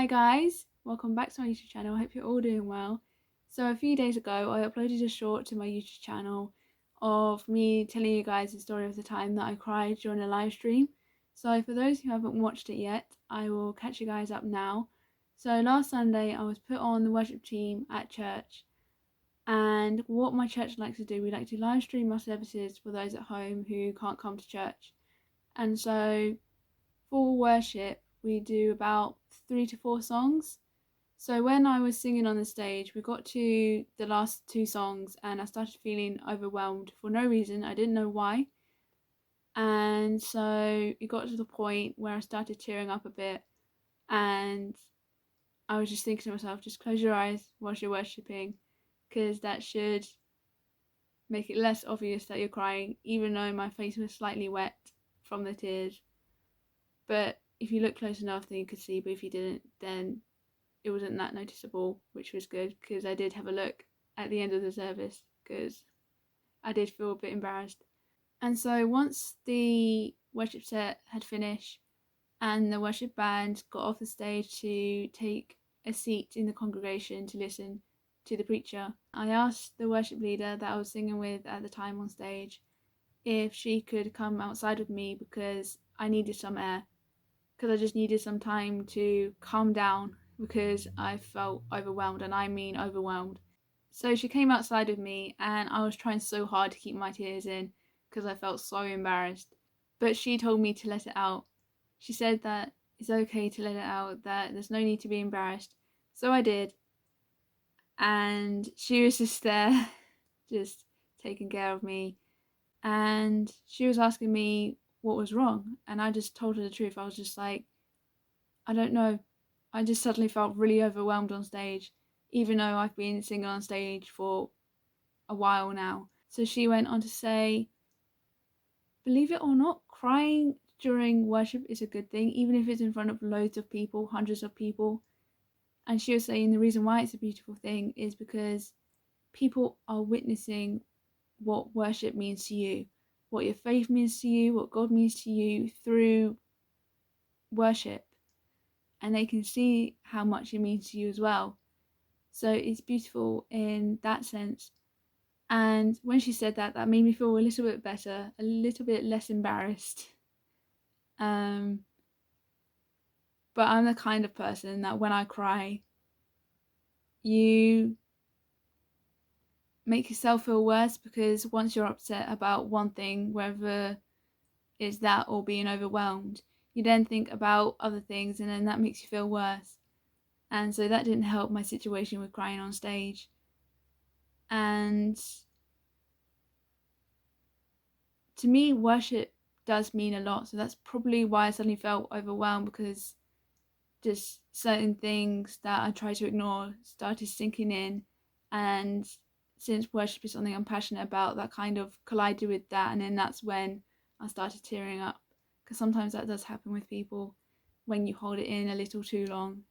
Hi guys, welcome back to my YouTube channel. I hope you're all doing well. So a few days ago I uploaded a short to my YouTube channel of me telling you guys the story of the time that I cried during a live stream. So for those who haven't watched it yet, I will catch you guys up now. So last Sunday I was put on the worship team at church, and what my church likes to do, we like to live stream our services for those at home who can't come to church. And so for worship we do about 3 to 4 songs. So when I was singing on the stage, we got to the last 2 songs and I started feeling overwhelmed for no reason. I didn't know why. And so it got to the point where I started tearing up a bit, and I was just thinking to myself, just close your eyes whilst you're worshipping, because that should make it less obvious that you're crying, even though my face was slightly wet from the tears. But if you look close enough, then you could see, but if you didn't, then it wasn't that noticeable, which was good, because I did have a look at the end of the service because I did feel a bit embarrassed. And so once the worship set had finished and the worship band got off the stage to take a seat in the congregation to listen to the preacher, I asked the worship leader that I was singing with at the time on stage if she could come outside with me because I needed some air, because I just needed some time to calm down because I felt overwhelmed, and I mean overwhelmed. So she came outside with me, and I was trying so hard to keep my tears in because I felt so embarrassed. But she told me to let it out. She said that it's okay to let it out, that there's no need to be embarrassed. So I did, and she was just there, just taking care of me. And she was asking me what was wrong, and I just told her the truth. I was just like, I don't know. I just suddenly felt really overwhelmed on stage, even though I've been singing on stage for a while now. So she went on to say, believe it or not, crying during worship is a good thing, even if it's in front of loads of people, hundreds of people. And she was saying the reason why it's a beautiful thing is because people are witnessing what worship means to you, what your faith means to you, what God means to you through worship. And they can see how much it means to you as well. So it's beautiful in that sense. And when she said that, that made me feel a little bit better, a little bit less embarrassed. But I'm the kind of person that when I cry, you make yourself feel worse, because once you're upset about one thing, whether it's that or being overwhelmed, you then think about other things, and then that makes you feel worse. And so that didn't help my situation with crying on stage. And to me, worship does mean a lot. So that's probably why I suddenly felt overwhelmed, because just certain things that I tried to ignore started sinking in. And since worship is something I'm passionate about, that kind of collided with that. And then that's when I started tearing up, because sometimes that does happen with people when you hold it in a little too long.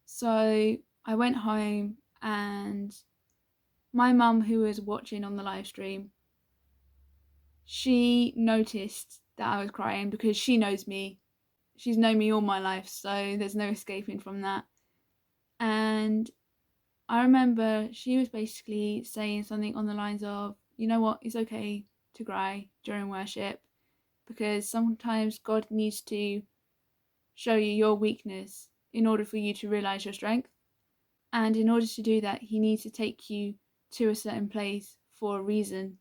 So I went home, and my mum, who was watching on the live stream, she noticed that I was crying because she knows me. She's known me all my life, so there's no escaping from that. And I remember she was basically saying something on the lines of, you know what, it's okay to cry during worship, because sometimes God needs to show you your weakness in order for you to realize your strength. And in order to do that, He needs to take you to a certain place for a reason.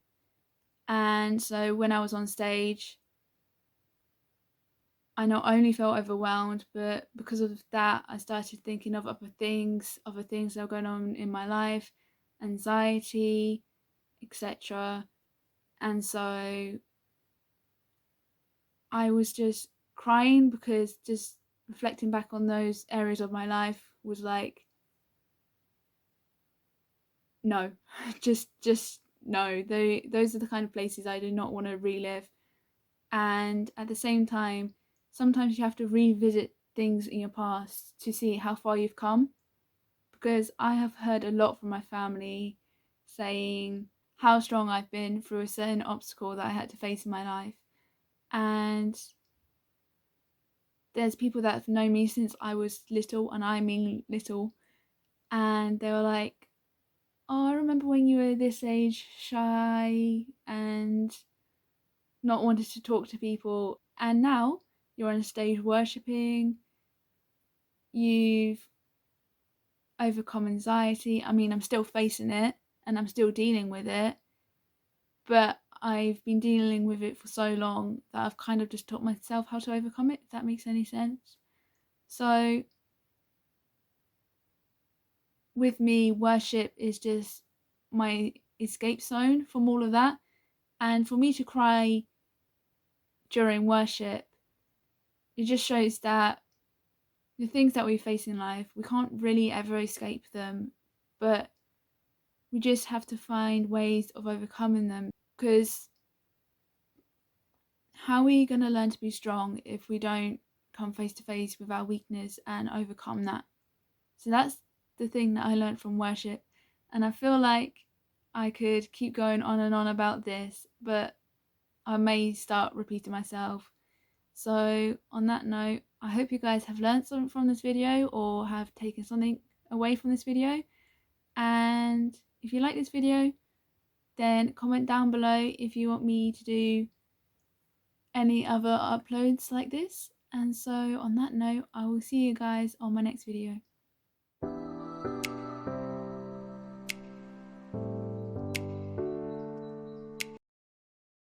And so when I was on stage, I not only felt overwhelmed, but because of that, I started thinking of other things that were going on in my life, anxiety, etc. And so I was just crying, because just reflecting back on those areas of my life was like, no, just no. Those are the kind of places I do not want to relive. And at the same time, sometimes you have to revisit things in your past to see how far you've come, because I have heard a lot from my family saying how strong I've been through a certain obstacle that I had to face in my life. And there's people that have known me since I was little, and I mean little, and they were like, oh, I remember when you were this age, shy and not wanted to talk to people, and now you're on stage worshipping, you've overcome anxiety. I mean, I'm still facing it and I'm still dealing with it, but I've been dealing with it for so long that I've kind of just taught myself how to overcome it, if that makes any sense. So with me, worship is just my escape zone from all of that. And for me to cry during worship, it just shows that the things that we face in life, we can't really ever escape them, but we just have to find ways of overcoming them. Because how are we going to learn to be strong if we don't come face to face with our weakness and overcome that? So that's the thing that I learned from worship. And I feel like I could keep going on and on about this, but I may start repeating myself. So on that note, I hope you guys have learned something from this video or have taken something away from this video. And if you like this video, then comment down below if you want me to do any other uploads like this. And so on that note, I will see you guys on my next video.